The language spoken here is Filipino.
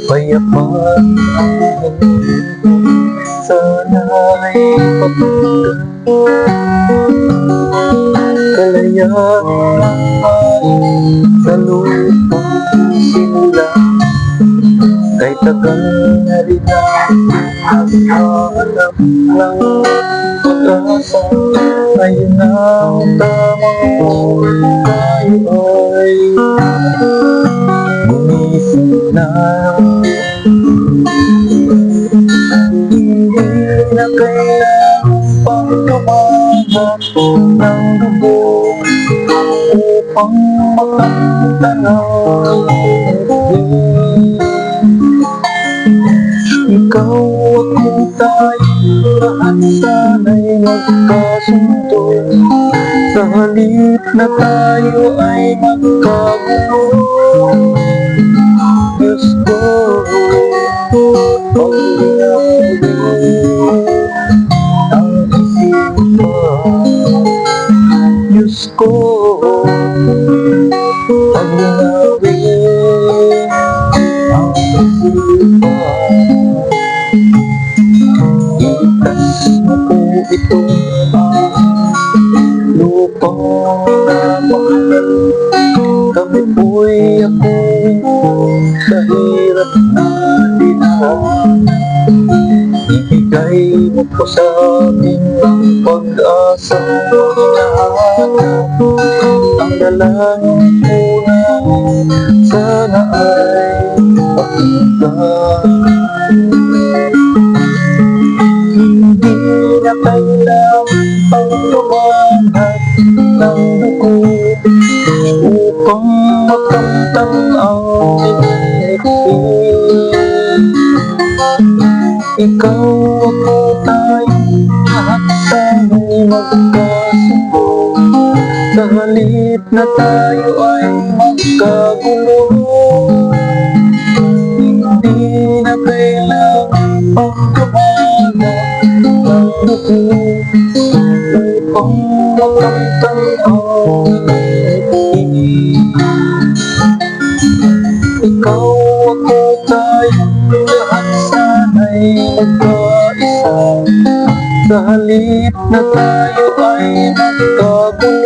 Payaman ang sana'y papunta kalayaan ay sa lupang simula. Kay tagal na rin ang hanap ng pag-asa. Ngayon ang tamang tayo ay gumising na. Hindi na kailangan pang lumaban ng dugo upang makatanaw. Ikaw ako tayo lahat sana'y magkasundo. Sa halip na tayo ay magkagulo. Diyos ko, pag-inawin ang isipan. Diyos ko, pag-inawin ang isipan. Itas mo po itong lupang napakal. Kami po'y ako sa hirap na dinahan. Ibigay mo po sa amin ang pag-asang hinahanap. Ang dalangin po namin sana ay pakinggan. Hindi na kailangan pang lumanap ng dugo upang makamtan ang ibig. Ikaw ako tayo lahat sana'y magkasundo. Sa halip na tayo ay magkagulo. Hindi na kailangan pang lumanap ng dugo upang makamtan ang ibig. Ikaw ako tayo lahat sana'y magkaisa. Sa halip na tayo ay magkagulo.